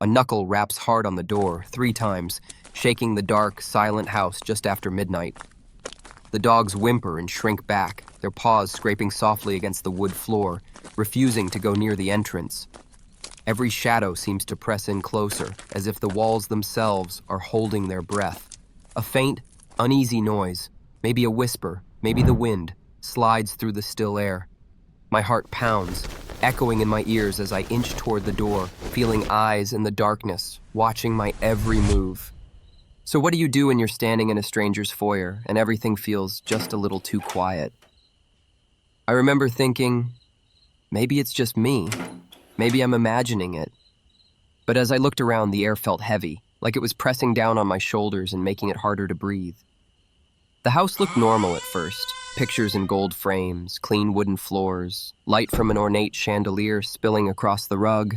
A knuckle raps hard on the door 3 times, shaking the dark, silent house just after midnight. The dogs whimper and shrink back, their paws scraping softly against the wood floor, refusing to go near the entrance. Every shadow seems to press in closer, as if the walls themselves are holding their breath. A faint, uneasy noise, maybe a whisper, maybe the wind, slides through the still air. My heart pounds, echoing in my ears as I inch toward the door, feeling eyes in the darkness, watching my every move. So what do you do when you're standing in a stranger's foyer and everything feels just a little too quiet? I remember thinking, maybe it's just me. Maybe I'm imagining it. But as I looked around, the air felt heavy, like it was pressing down on my shoulders and making it harder to breathe. The house looked normal at first. Pictures in gold frames, clean wooden floors, light from an ornate chandelier spilling across the rug.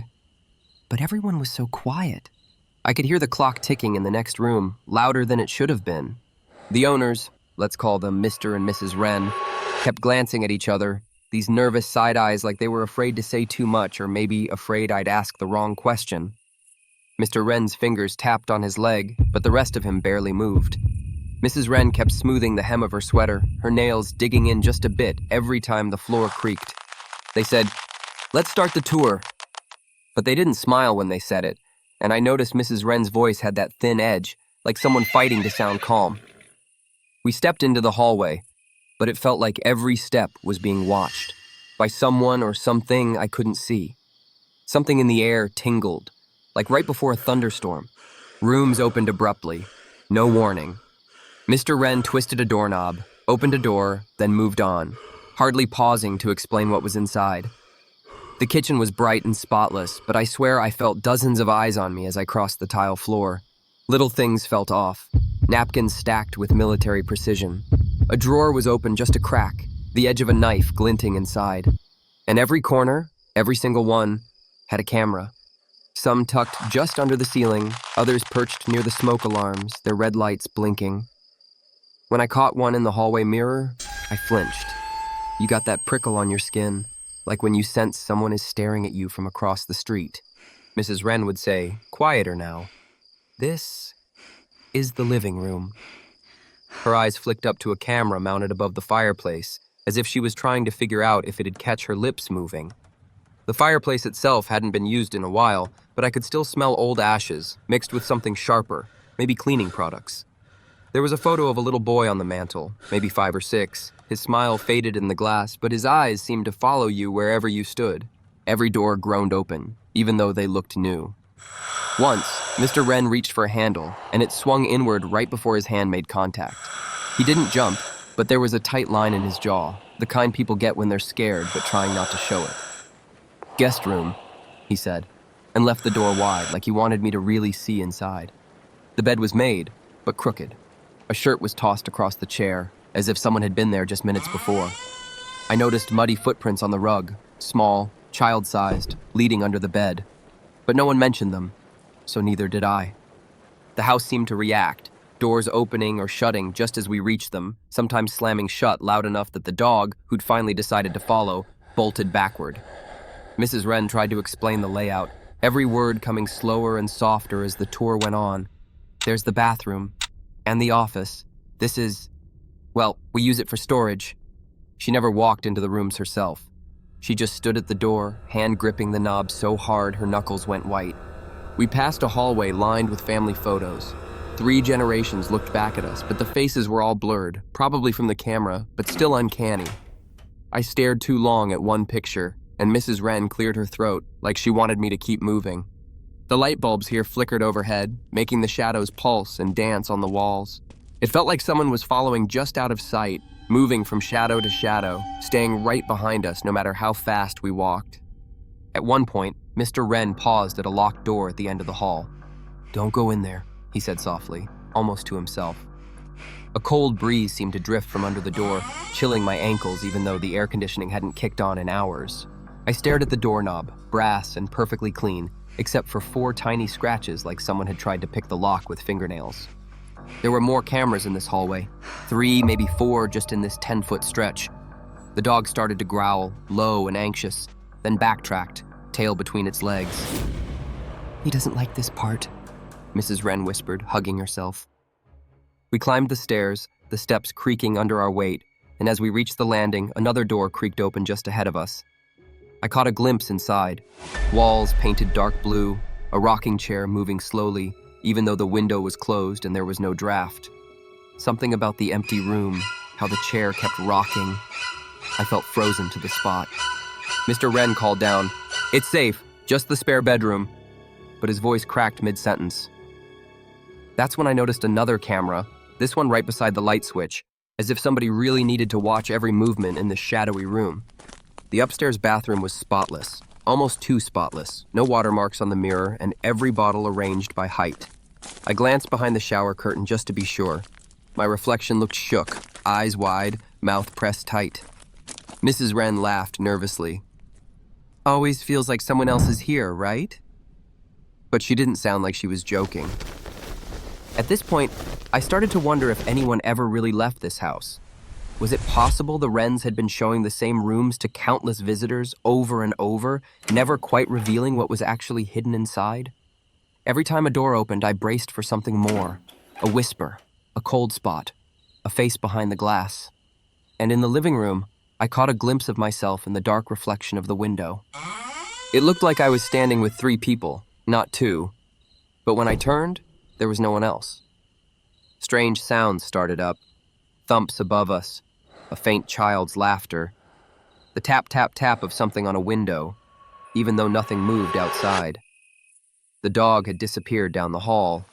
But everyone was so quiet. I could hear the clock ticking in the next room, louder than it should have been. The owners, let's call them Mr. and Mrs. Wren, kept glancing at each other, these nervous side eyes like they were afraid to say too much or maybe afraid I'd ask the wrong question. Mr. Wren's fingers tapped on his leg, but the rest of him barely moved. Mrs. Wren kept smoothing the hem of her sweater, her nails digging in just a bit every time the floor creaked. They said, "Let's start the tour." But they didn't smile when they said it, and I noticed Mrs. Wren's voice had that thin edge, like someone fighting to sound calm. We stepped into the hallway, but it felt like every step was being watched by someone or something I couldn't see. Something in the air tingled, like right before a thunderstorm. Rooms opened abruptly, no warning. Mr. Wren twisted a doorknob, opened a door, then moved on, hardly pausing to explain what was inside. The kitchen was bright and spotless, but I swear I felt dozens of eyes on me as I crossed the tile floor. Little things felt off, napkins stacked with military precision. A drawer was open just a crack, the edge of a knife glinting inside. And every corner, every single one, had a camera. Some tucked just under the ceiling, others perched near the smoke alarms, their red lights blinking. When I caught one in the hallway mirror, I flinched. You got that prickle on your skin, like when you sense someone is staring at you from across the street. Mrs. Wren would say, "Quieter now. This is the living room." Her eyes flicked up to a camera mounted above the fireplace, as if she was trying to figure out if it'd catch her lips moving. The fireplace itself hadn't been used in a while, but I could still smell old ashes, mixed with something sharper, maybe cleaning products. There was a photo of a little boy on the mantel, maybe 5 or 6. His smile faded in the glass, but his eyes seemed to follow you wherever you stood. Every door groaned open, even though they looked new. Once, Mr. Wren reached for a handle, and it swung inward right before his hand made contact. He didn't jump, but there was a tight line in his jaw, the kind people get when they're scared but trying not to show it. "Guest room," he said, and left the door wide like he wanted me to really see inside. The bed was made, but crooked. A shirt was tossed across the chair, as if someone had been there just minutes before. I noticed muddy footprints on the rug, small, child-sized, leading under the bed. But no one mentioned them, so neither did I. The house seemed to react, doors opening or shutting just as we reached them, sometimes slamming shut loud enough that the dog, who'd finally decided to follow, bolted backward. Mrs. Wren tried to explain the layout, every word coming slower and softer as the tour went on. "There's the bathroom, and the office. This is, well, we use it for storage." She never walked into the rooms herself. She just stood at the door, hand gripping the knob so hard her knuckles went white. We passed a hallway lined with family photos. 3 generations looked back at us, but the faces were all blurred, probably from the camera, but still uncanny. I stared too long at one picture, and Mrs. Wren cleared her throat, like she wanted me to keep moving. The light bulbs here flickered overhead, making the shadows pulse and dance on the walls. It felt like someone was following just out of sight, moving from shadow to shadow, staying right behind us no matter how fast we walked. At one point, Mr. Wren paused at a locked door at the end of the hall. "Don't go in there," he said softly, almost to himself. A cold breeze seemed to drift from under the door, chilling my ankles even though the air conditioning hadn't kicked on in hours. I stared at the doorknob, brass and perfectly clean, except for 4 tiny scratches like someone had tried to pick the lock with fingernails. There were more cameras in this hallway, 3, maybe 4 just in this 10-foot stretch. The dog started to growl, low and anxious, then backtracked, tail between its legs. He doesn't like this part, Mrs. Wren whispered, hugging herself. We climbed the stairs, the steps creaking under our weight, and as we reached the landing, another door creaked open just ahead of us. I caught a glimpse inside. Walls painted dark blue, a rocking chair moving slowly, even though the window was closed and there was no draft. Something about the empty room, how the chair kept rocking. I felt frozen to the spot. Mr. Wren called down, "It's safe, just the spare bedroom," but his voice cracked mid-sentence. That's when I noticed another camera, this one right beside the light switch, as if somebody really needed to watch every movement in this shadowy room. The upstairs bathroom was spotless, almost too spotless, no watermarks on the mirror, and every bottle arranged by height. I glanced behind the shower curtain just to be sure. My reflection looked shook, eyes wide, mouth pressed tight. Mrs. Wren laughed nervously. "Always feels like someone else is here, right?" But she didn't sound like she was joking. At this point, I started to wonder if anyone ever really left this house. Was it possible the Wrens had been showing the same rooms to countless visitors over and over, never quite revealing what was actually hidden inside? Every time a door opened, I braced for something more. A whisper, a cold spot, a face behind the glass. And in the living room, I caught a glimpse of myself in the dark reflection of the window. It looked like I was standing with 3 people, not 2. But when I turned, there was no one else. Strange sounds started up. Thumps above us, a faint child's laughter, the tap-tap-tap of something on a window, even though nothing moved outside. The dog had disappeared down the hall.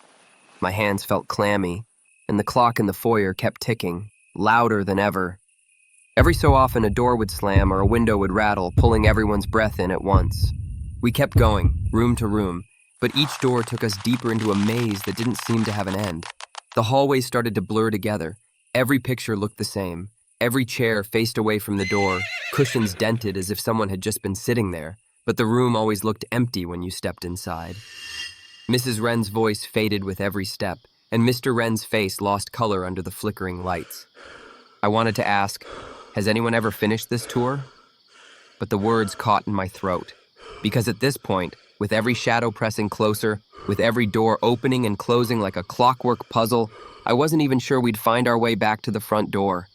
My hands felt clammy, and the clock in the foyer kept ticking, louder than ever. Every so often a door would slam or a window would rattle, pulling everyone's breath in at once. We kept going, room to room, but each door took us deeper into a maze that didn't seem to have an end. The hallways started to blur together. Every picture looked the same. Every chair faced away from the door, cushions dented as if someone had just been sitting there, but the room always looked empty when you stepped inside. Mrs. Wren's voice faded with every step, and Mr. Wren's face lost color under the flickering lights. I wanted to ask, has anyone ever finished this tour? But the words caught in my throat, because at this point, with every shadow pressing closer, with every door opening and closing like a clockwork puzzle, I wasn't even sure we'd find our way back to the front door.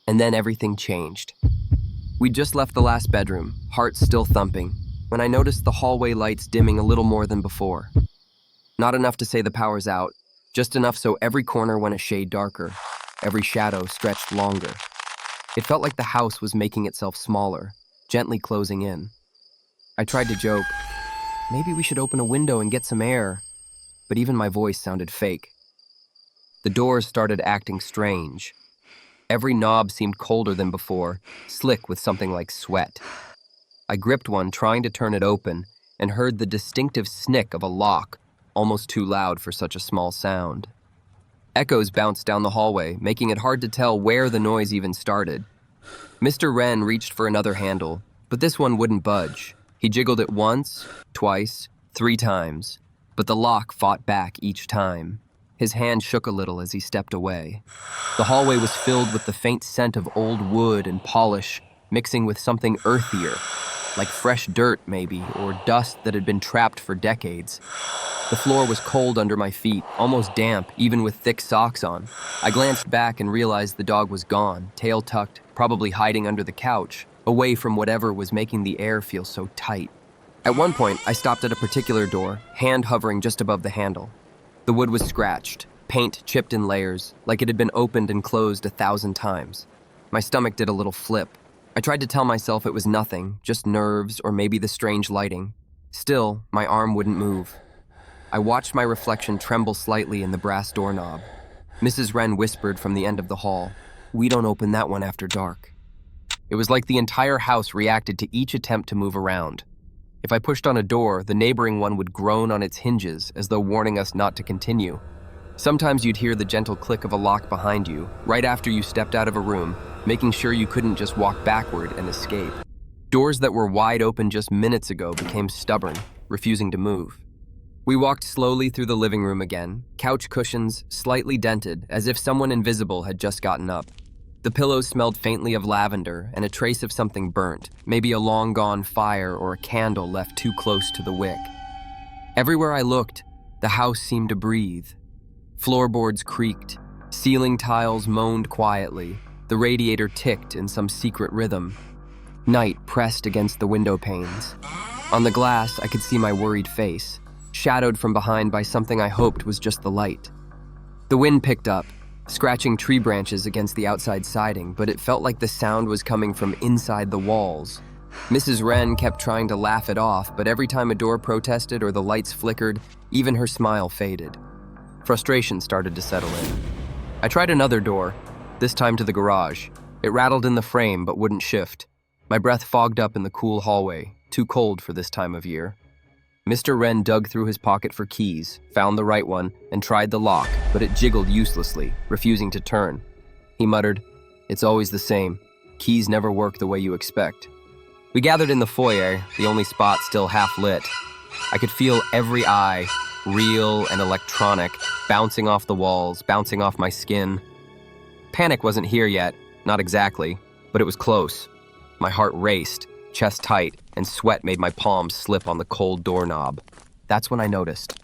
And then everything changed. We'd just left the last bedroom, hearts still thumping, when I noticed the hallway lights dimming a little more than before. Not enough to say the power's out, just enough so every corner went a shade darker, every shadow stretched longer. It felt like the house was making itself smaller, gently closing in. I tried to joke, maybe we should open a window and get some air, but even my voice sounded fake. The doors started acting strange. Every knob seemed colder than before, slick with something like sweat. I gripped one, trying to turn it open, and heard the distinctive snick of a lock, almost too loud for such a small sound. Echoes bounced down the hallway, making it hard to tell where the noise even started. Mr. Wren reached for another handle, but this one wouldn't budge. He jiggled it once, twice, 3 times, but the lock fought back each time. His hand shook a little as he stepped away. The hallway was filled with the faint scent of old wood and polish, mixing with something earthier, like fresh dirt maybe, or dust that had been trapped for decades. The floor was cold under my feet, almost damp, even with thick socks on. I glanced back and realized the dog was gone, tail tucked, probably hiding under the couch, away from whatever was making the air feel so tight. At one point, I stopped at a particular door, hand hovering just above the handle. The wood was scratched, paint chipped in layers, like it had been opened and closed 1,000 times. My stomach did a little flip. I tried to tell myself it was nothing, just nerves or maybe the strange lighting. Still, my arm wouldn't move. I watched my reflection tremble slightly in the brass doorknob. Mrs. Wren whispered from the end of the hall, "We don't open that one after dark." It was like the entire house reacted to each attempt to move around. If I pushed on a door, the neighboring one would groan on its hinges as though warning us not to continue. Sometimes you'd hear the gentle click of a lock behind you, right after you stepped out of a room, making sure you couldn't just walk backward and escape. Doors that were wide open just minutes ago became stubborn, refusing to move. We walked slowly through the living room again, couch cushions slightly dented, as if someone invisible had just gotten up. The pillows smelled faintly of lavender and a trace of something burnt, maybe a long-gone fire or a candle left too close to the wick. Everywhere I looked, the house seemed to breathe. Floorboards creaked, ceiling tiles moaned quietly, the radiator ticked in some secret rhythm. Night pressed against the window panes. On the glass, I could see my worried face, shadowed from behind by something I hoped was just the light. The wind picked up, scratching tree branches against the outside siding, but it felt like the sound was coming from inside the walls. Mrs. Wren kept trying to laugh it off, but every time a door protested or the lights flickered, even her smile faded. Frustration started to settle in. I tried another door, this time to the garage. It rattled in the frame but wouldn't shift. My breath fogged up in the cool hallway, too cold for this time of year. Mr. Wren dug through his pocket for keys, found the right one, and tried the lock, but it jiggled uselessly, refusing to turn. He muttered, "It's always the same. Keys never work the way you expect." We gathered in the foyer, the only spot still half lit. I could feel every eye, real and electronic, bouncing off the walls, bouncing off my skin. Panic wasn't here yet, not exactly, but it was close. My heart raced, chest tight, and sweat made my palms slip on the cold doorknob. That's when I noticed.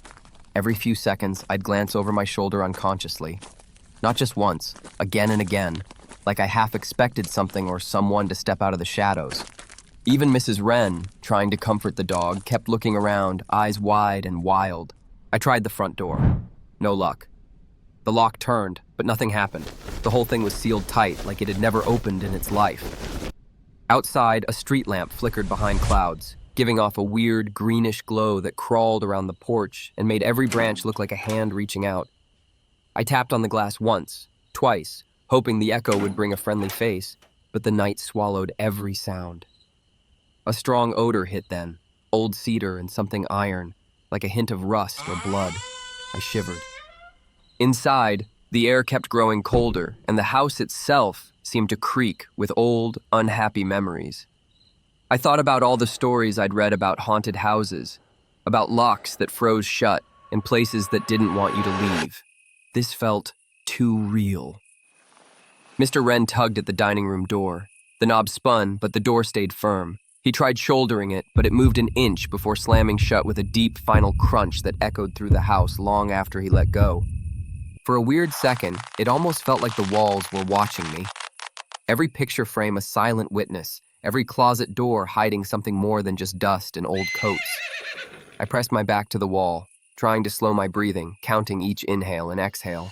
Every few seconds, I'd glance over my shoulder unconsciously. Not just once, again and again, like I half expected something or someone to step out of the shadows. Even Mrs. Wren, trying to comfort the dog, kept looking around, eyes wide and wild. I tried the front door. No luck. The lock turned, but nothing happened. The whole thing was sealed tight, like it had never opened in its life. Outside, a street lamp flickered behind clouds, giving off a weird greenish glow that crawled around the porch and made every branch look like a hand reaching out. I tapped on the glass once, twice, hoping the echo would bring a friendly face, but the night swallowed every sound. A strong odor hit then, old cedar and something iron, like a hint of rust or blood. I shivered. Inside, the air kept growing colder, and the house itself seemed to creak with old, unhappy memories. I thought about all the stories I'd read about haunted houses, about locks that froze shut and places that didn't want you to leave. This felt too real. Mr. Wren tugged at the dining room door. The knob spun, but the door stayed firm. He tried shouldering it, but it moved an inch before slamming shut with a deep final crunch that echoed through the house long after he let go. For a weird second, it almost felt like the walls were watching me. Every picture frame a silent witness, every closet door hiding something more than just dust and old coats. I pressed my back to the wall, trying to slow my breathing, counting each inhale and exhale.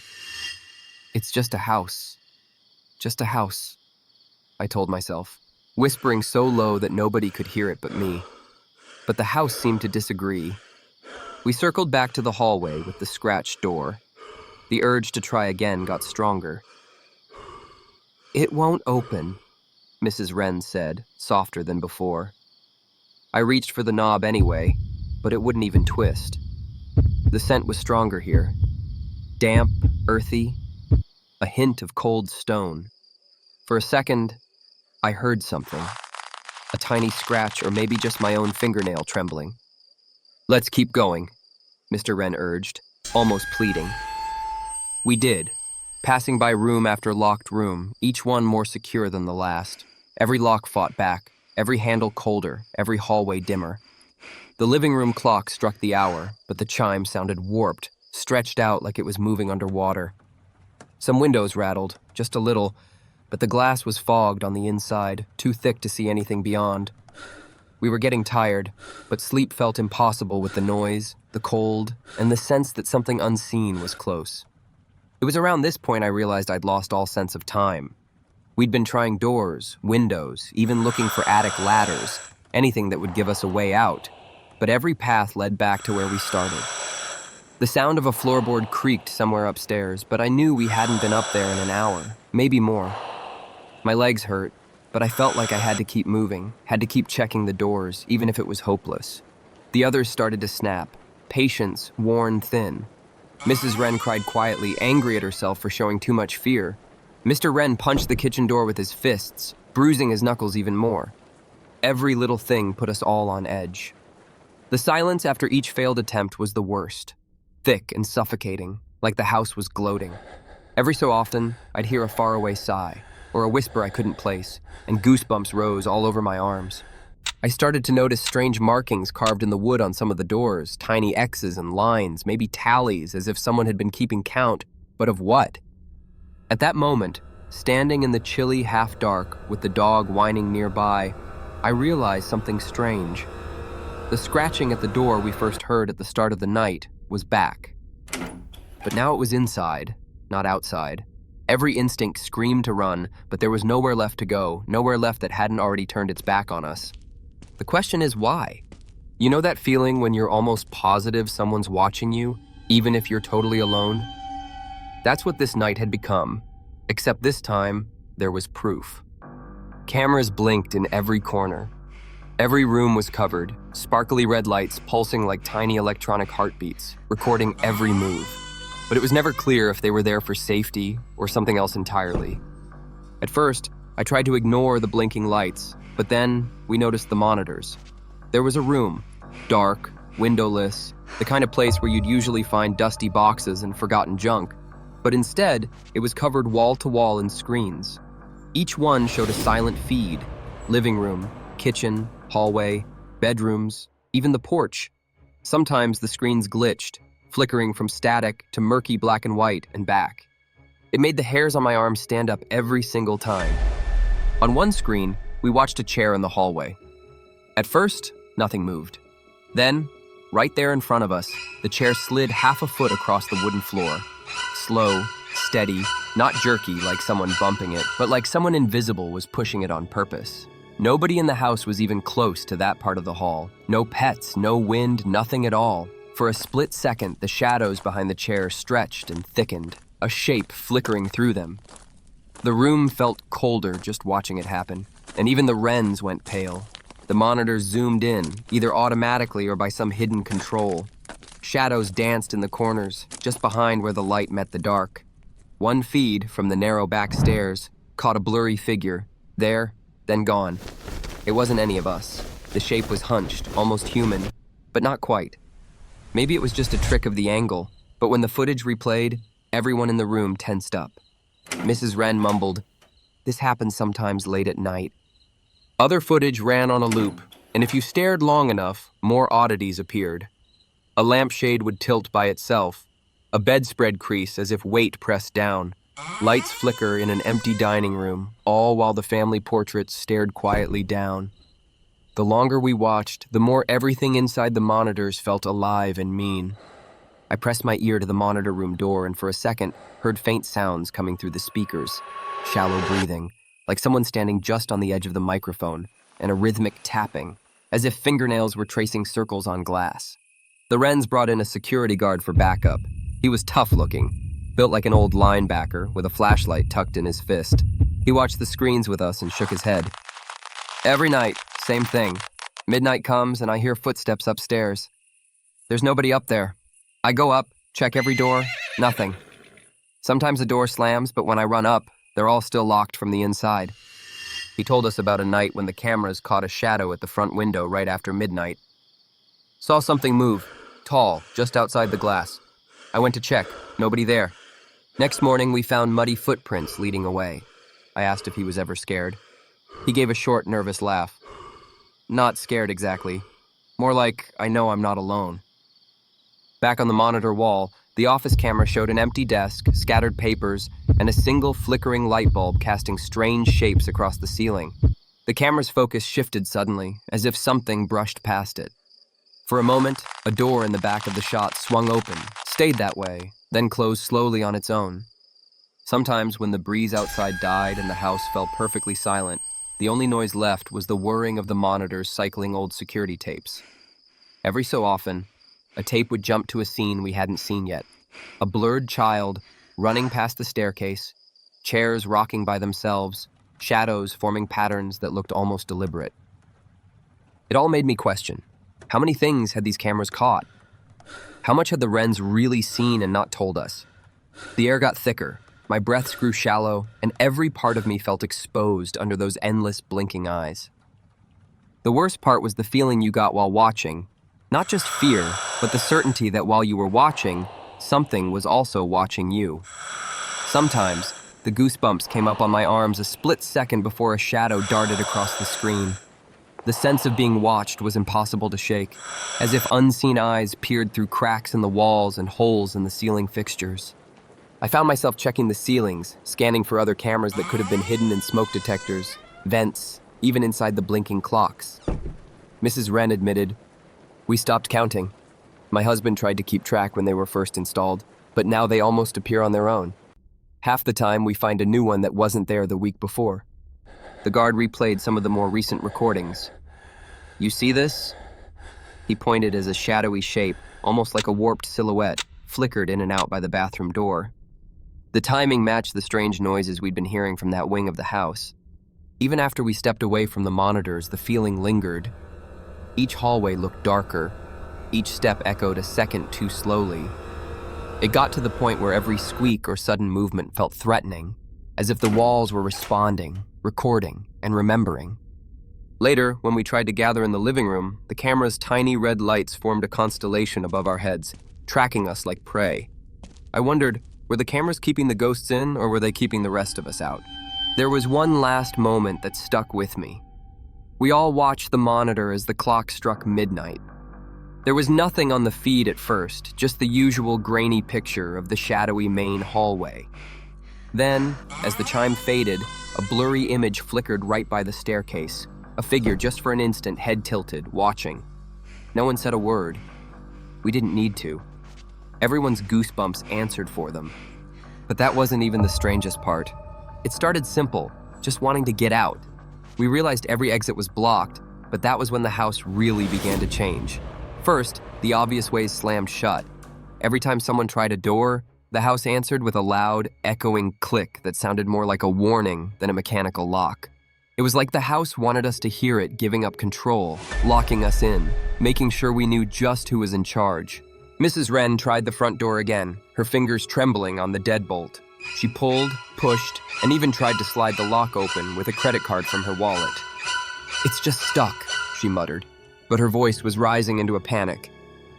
It's just a house. Just a house, I told myself, whispering so low that nobody could hear it but me. But the house seemed to disagree. We circled back to the hallway with the scratched door. The urge to try again got stronger. "It won't open," Mrs. Wren said, softer than before. I reached for the knob anyway, but it wouldn't even twist. The scent was stronger here. Damp, earthy, a hint of cold stone. For a second, I heard something. A tiny scratch or maybe just my own fingernail trembling. "Let's keep going," Mr. Wren urged, almost pleading. We did, passing by room after locked room, each one more secure than the last. Every lock fought back, every handle colder, every hallway dimmer. The living room clock struck the hour, but the chime sounded warped, stretched out like it was moving underwater. Some windows rattled, just a little, but the glass was fogged on the inside, too thick to see anything beyond. We were getting tired, but sleep felt impossible with the noise, the cold, and the sense that something unseen was close. It was around this point I realized I'd lost all sense of time. We'd been trying doors, windows, even looking for attic ladders, anything that would give us a way out, but every path led back to where we started. The sound of a floorboard creaked somewhere upstairs, but I knew we hadn't been up there in an hour, maybe more. My legs hurt, but I felt like I had to keep moving, had to keep checking the doors, even if it was hopeless. The others started to snap, patience worn thin. Mrs. Wren cried quietly, angry at herself for showing too much fear. Mr. Wren punched the kitchen door with his fists, bruising his knuckles even more. Every little thing put us all on edge. The silence after each failed attempt was the worst. Thick and suffocating, like the house was gloating. Every so often, I'd hear a faraway sigh, or a whisper I couldn't place, and goosebumps rose all over my arms. I started to notice strange markings carved in the wood on some of the doors, tiny X's and lines, maybe tallies, as if someone had been keeping count, but of what? At that moment, standing in the chilly half-dark with the dog whining nearby, I realized something strange. The scratching at the door we first heard at the start of the night was back. But now it was inside, not outside. Every instinct screamed to run, but there was nowhere left to go, nowhere left that hadn't already turned its back on us. The question is why? You know that feeling when you're almost positive someone's watching you, even if you're totally alone? That's what this night had become, except this time, there was proof. Cameras blinked in every corner. Every room was covered, sparkly red lights pulsing like tiny electronic heartbeats, recording every move. But it was never clear if they were there for safety or something else entirely. At first, I tried to ignore the blinking lights, but then we noticed the monitors. There was a room, dark, windowless, the kind of place where you'd usually find dusty boxes and forgotten junk. But instead, it was covered wall to wall in screens. Each one showed a silent feed: living room, kitchen, hallway, bedrooms, even the porch. Sometimes the screens glitched, flickering from static to murky black and white and back. It made the hairs on my arm stand up every single time. On one screen, we watched a chair in the hallway. At first, nothing moved. Then, right there in front of us, the chair slid half a foot across the wooden floor. Slow, steady, not jerky like someone bumping it, but like someone invisible was pushing it on purpose. Nobody in the house was even close to that part of the hall. No pets, no wind, nothing at all. For a split second, the shadows behind the chair stretched and thickened, a shape flickering through them. The room felt colder just watching it happen, and even the wrens went pale. The monitors zoomed in, either automatically or by some hidden control. Shadows danced in the corners, just behind where the light met the dark. One feed, from the narrow back stairs, caught a blurry figure, there, then gone. It wasn't any of us. The shape was hunched, almost human, but not quite. Maybe it was just a trick of the angle, but when the footage replayed, everyone in the room tensed up. Mrs. Wren mumbled, "This happens sometimes late at night." Other footage ran on a loop, and if you stared long enough, more oddities appeared. A lampshade would tilt by itself, a bedspread crease as if weight pressed down, lights flicker in an empty dining room, all while the family portraits stared quietly down. The longer we watched, the more everything inside the monitors felt alive and mean. I pressed my ear to the monitor room door and for a second heard faint sounds coming through the speakers, shallow breathing, like someone standing just on the edge of the microphone, and a rhythmic tapping, as if fingernails were tracing circles on glass. The Wrens brought in a security guard for backup. He was tough-looking, built like an old linebacker with a flashlight tucked in his fist. He watched the screens with us and shook his head. Every night, same thing. Midnight comes and I hear footsteps upstairs. There's nobody up there. I go up, check every door, nothing. Sometimes the door slams, but when I run up, they're all still locked from the inside. He told us about a night when the cameras caught a shadow at the front window right after midnight. Saw something move, tall, just outside the glass. I went to check, nobody there. Next morning, we found muddy footprints leading away. I asked if he was ever scared. He gave a short, nervous laugh. Not scared exactly. More like, I know I'm not alone. Back on the monitor wall, the office camera showed an empty desk, scattered papers, and a single flickering light bulb casting strange shapes across the ceiling. The camera's focus shifted suddenly, as if something brushed past it. For a moment, a door in the back of the shot swung open, stayed that way, then closed slowly on its own. Sometimes when the breeze outside died and the house fell perfectly silent, the only noise left was the whirring of the monitors cycling old security tapes. Every so often, a tape would jump to a scene we hadn't seen yet. A blurred child running past the staircase, chairs rocking by themselves, shadows forming patterns that looked almost deliberate. It all made me question, how many things had these cameras caught? How much had the Wrens really seen and not told us? The air got thicker, my breaths grew shallow, and every part of me felt exposed under those endless blinking eyes. The worst part was the feeling you got while watching. Not just fear, but the certainty that while you were watching, something was also watching you. Sometimes, the goosebumps came up on my arms a split second before a shadow darted across the screen. The sense of being watched was impossible to shake, as if unseen eyes peered through cracks in the walls and holes in the ceiling fixtures. I found myself checking the ceilings, scanning for other cameras that could have been hidden in smoke detectors, vents, even inside the blinking clocks. Mrs. Wren admitted, "We stopped counting. My husband tried to keep track when they were first installed, but now they almost appear on their own. Half the time, we find a new one that wasn't there the week before." The guard replayed some of the more recent recordings. "You see this?" He pointed as a shadowy shape, almost like a warped silhouette, flickered in and out by the bathroom door. The timing matched the strange noises we'd been hearing from that wing of the house. Even after we stepped away from the monitors, the feeling lingered. Each hallway looked darker. Each step echoed a second too slowly. It got to the point where every squeak or sudden movement felt threatening, as if the walls were responding, recording, and remembering. Later, when we tried to gather in the living room, the camera's tiny red lights formed a constellation above our heads, tracking us like prey. I wondered, were the cameras keeping the ghosts in, or were they keeping the rest of us out? There was one last moment that stuck with me. We all watched the monitor as the clock struck midnight. There was nothing on the feed at first, just the usual grainy picture of the shadowy main hallway. Then, as the chime faded, a blurry image flickered right by the staircase, a figure just for an instant, head tilted, watching. No one said a word. We didn't need to. Everyone's goosebumps answered for them. But that wasn't even the strangest part. It started simple, just wanting to get out. We realized every exit was blocked, but that was when the house really began to change. First, the obvious ways slammed shut. Every time someone tried a door, the house answered with a loud, echoing click that sounded more like a warning than a mechanical lock. It was like the house wanted us to hear it giving up control, locking us in, making sure we knew just who was in charge. Mrs. Wren tried the front door again, her fingers trembling on the deadbolt. She pulled, pushed, and even tried to slide the lock open with a credit card from her wallet. "It's just stuck," she muttered, but her voice was rising into a panic.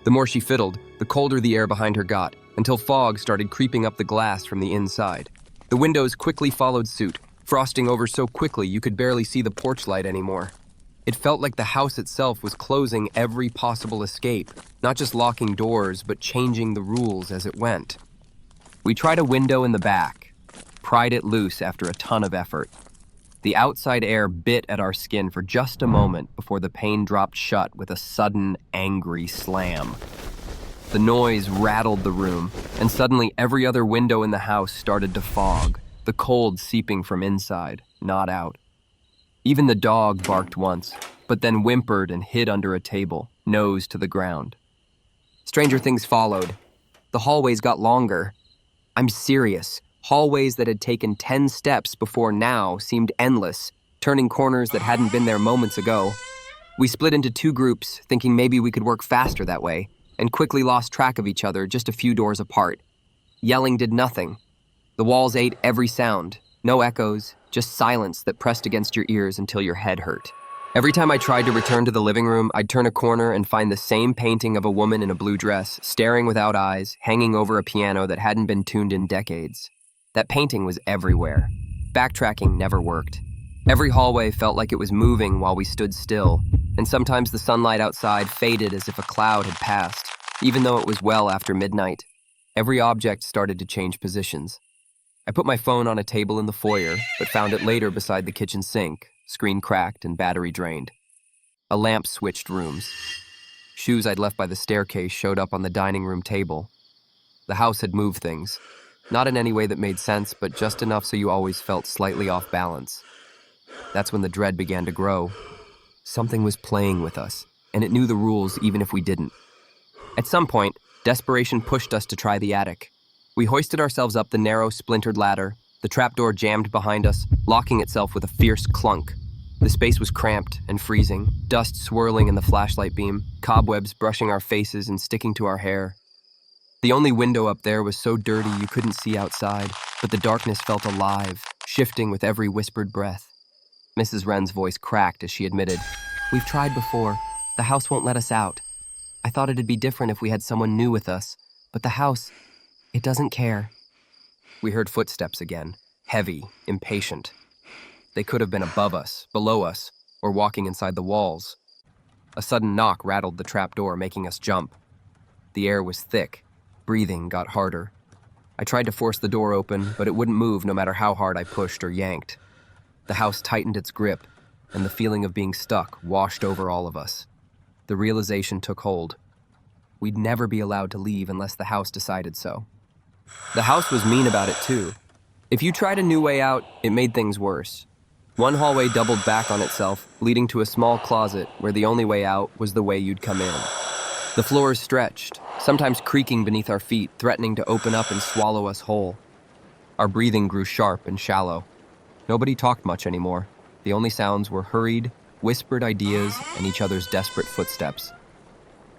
The more she fiddled, the colder the air behind her got, until fog started creeping up the glass from the inside. The windows quickly followed suit, frosting over so quickly you could barely see the porch light anymore. It felt like the house itself was closing every possible escape, not just locking doors, but changing the rules as it went. We tried a window in the back, pried it loose after a ton of effort. The outside air bit at our skin for just a moment before the pane dropped shut with a sudden, angry slam. The noise rattled the room, and suddenly every other window in the house started to fog, the cold seeping from inside, not out. Even the dog barked once, but then whimpered and hid under a table, nose to the ground. Stranger things followed. The hallways got longer. I'm serious. Hallways that had taken 10 steps before now seemed endless, turning corners that hadn't been there moments ago. We split into two groups, thinking maybe we could work faster that way, and quickly lost track of each other just a few doors apart. Yelling did nothing. The walls ate every sound. No echoes, just silence that pressed against your ears until your head hurt. Every time I tried to return to the living room, I'd turn a corner and find the same painting of a woman in a blue dress, staring without eyes, hanging over a piano that hadn't been tuned in decades. That painting was everywhere. Backtracking never worked. Every hallway felt like it was moving while we stood still, and sometimes the sunlight outside faded as if a cloud had passed, even though it was well after midnight. Every object started to change positions. I put my phone on a table in the foyer, but found it later beside the kitchen sink, screen cracked and battery drained. A lamp switched rooms. Shoes I'd left by the staircase showed up on the dining room table. The house had moved things. Not in any way that made sense, but just enough so you always felt slightly off balance. That's when the dread began to grow. Something was playing with us, and it knew the rules even if we didn't. At some point, desperation pushed us to try the attic. We hoisted ourselves up the narrow, splintered ladder. The trapdoor jammed behind us, locking itself with a fierce clunk. The space was cramped and freezing, dust swirling in the flashlight beam, cobwebs brushing our faces and sticking to our hair. The only window up there was so dirty you couldn't see outside, but the darkness felt alive, shifting with every whispered breath. Mrs. Wren's voice cracked as she admitted, "We've tried before. The house won't let us out. I thought it'd be different if we had someone new with us, but the house, it doesn't care." We heard footsteps again, heavy, impatient. They could have been above us, below us, or walking inside the walls. A sudden knock rattled the trapdoor, making us jump. The air was thick. Breathing got harder. I tried to force the door open, but it wouldn't move no matter how hard I pushed or yanked. The house tightened its grip, and the feeling of being stuck washed over all of us. The realization took hold. We'd never be allowed to leave unless the house decided so. The house was mean about it, too. If you tried a new way out, it made things worse. One hallway doubled back on itself, leading to a small closet where the only way out was the way you'd come in. The floors stretched, sometimes creaking beneath our feet, threatening to open up and swallow us whole. Our breathing grew sharp and shallow. Nobody talked much anymore. The only sounds were hurried, whispered ideas and each other's desperate footsteps.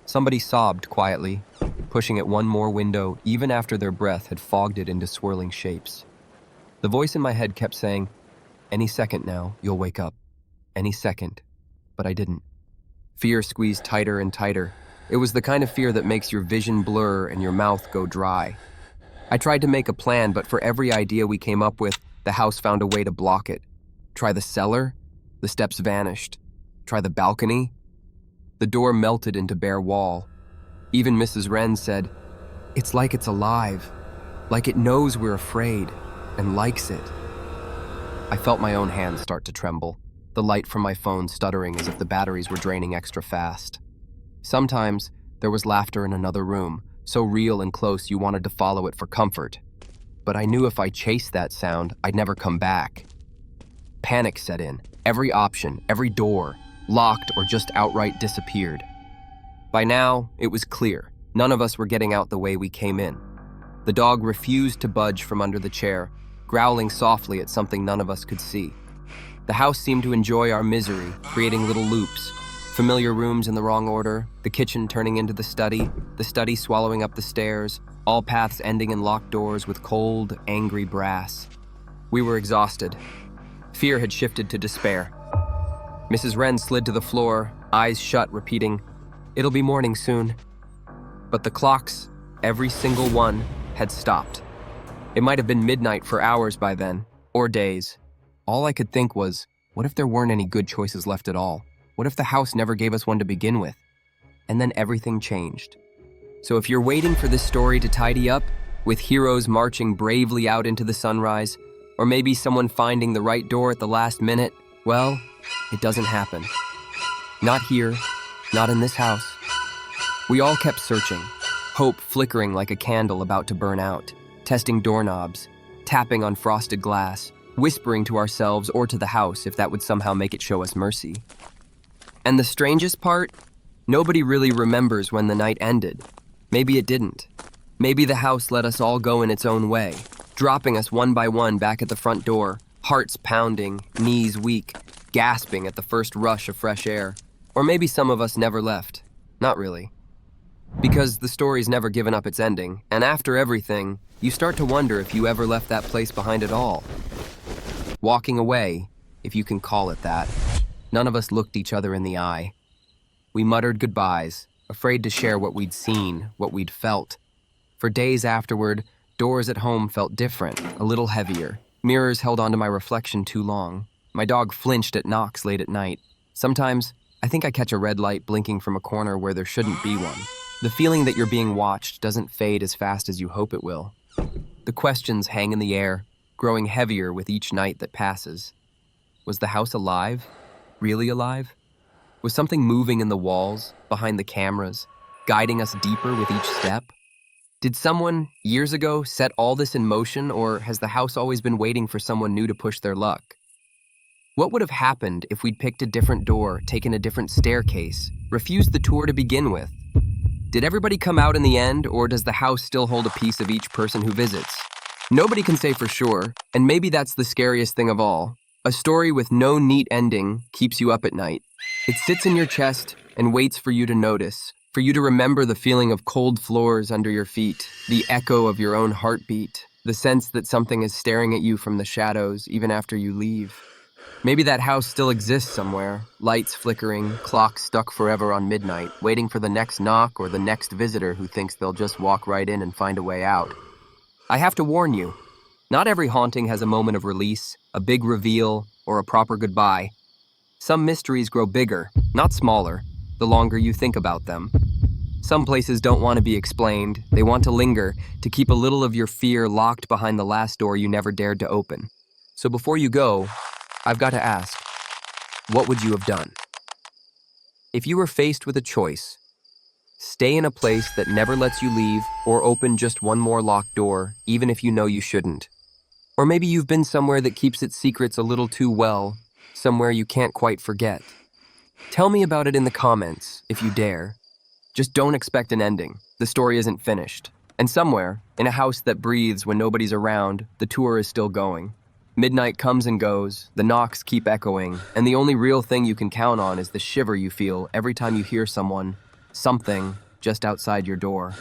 Somebody sobbed quietly, pushing at one more window even after their breath had fogged it into swirling shapes. The voice in my head kept saying, "Any second now, you'll wake up. Any second." But I didn't. Fear squeezed tighter and tighter. It was the kind of fear that makes your vision blur and your mouth go dry. I tried to make a plan, but for every idea we came up with, the house found a way to block it. Try the cellar, the steps vanished. Try the balcony, the door melted into bare wall. Even Mrs. Wren said, "It's like it's alive, like it knows we're afraid and likes it." I felt my own hands start to tremble, the light from my phone stuttering as if the batteries were draining extra fast. Sometimes there was laughter in another room, so real and close you wanted to follow it for comfort. But I knew if I chased that sound, I'd never come back. Panic set in. Every option, every door, locked or just outright disappeared. By now, it was clear. None of us were getting out the way we came in. The dog refused to budge from under the chair, growling softly at something none of us could see. The house seemed to enjoy our misery, creating little loops. Familiar rooms in the wrong order, the kitchen turning into the study swallowing up the stairs, all paths ending in locked doors with cold, angry brass. We were exhausted. Fear had shifted to despair. Mrs. Wren slid to the floor, eyes shut, repeating, "It'll be morning soon." But the clocks, every single one, had stopped. It might have been midnight for hours by then, or days. All I could think was, what if there weren't any good choices left at all? What if the house never gave us one to begin with? And then everything changed. So if you're waiting for this story to tidy up, with heroes marching bravely out into the sunrise, or maybe someone finding the right door at the last minute, well, it doesn't happen. Not here, not in this house. We all kept searching, hope flickering like a candle about to burn out, testing doorknobs, tapping on frosted glass, whispering to ourselves or to the house if that would somehow make it show us mercy. And the strangest part? Nobody really remembers when the night ended. Maybe it didn't. Maybe the house let us all go in its own way, dropping us one by one back at the front door, hearts pounding, knees weak, gasping at the first rush of fresh air. Or maybe some of us never left. Not really. Because the story's never given up its ending, and after everything, you start to wonder if you ever left that place behind at all. Walking away, if you can call it that, none of us looked each other in the eye. We muttered goodbyes, afraid to share what we'd seen, what we'd felt. For days afterward, doors at home felt different, a little heavier. Mirrors held onto my reflection too long. My dog flinched at knocks late at night. Sometimes, I think I catch a red light blinking from a corner where there shouldn't be one. The feeling that you're being watched doesn't fade as fast as you hope it will. The questions hang in the air, growing heavier with each night that passes. Was the house alive? Really alive? Was something moving in the walls, behind the cameras, guiding us deeper with each step? Did someone, years ago, set all this in motion, or has the house always been waiting for someone new to push their luck? What would have happened if we'd picked a different door, taken a different staircase, refused the tour to begin with? Did everybody come out in the end, or does the house still hold a piece of each person who visits? Nobody can say for sure, and maybe that's the scariest thing of all. A story with no neat ending keeps you up at night. It sits in your chest and waits for you to notice, for you to remember the feeling of cold floors under your feet, the echo of your own heartbeat, the sense that something is staring at you from the shadows even after you leave. Maybe that house still exists somewhere, lights flickering, clocks stuck forever on midnight, waiting for the next knock or the next visitor who thinks they'll just walk right in and find a way out. I have to warn you, not every haunting has a moment of release, a big reveal, or a proper goodbye. Some mysteries grow bigger, not smaller, the longer you think about them. Some places don't want to be explained, they want to linger, to keep a little of your fear locked behind the last door you never dared to open. So before you go, I've got to ask, what would you have done? If you were faced with a choice, stay in a place that never lets you leave, or open just one more locked door, even if you know you shouldn't. Or maybe you've been somewhere that keeps its secrets a little too well, somewhere you can't quite forget. Tell me about it in the comments, if you dare. Just don't expect an ending. The story isn't finished. And somewhere, in a house that breathes when nobody's around, the tour is still going. Midnight comes and goes, the knocks keep echoing, and the only real thing you can count on is the shiver you feel every time you hear something, just outside your door.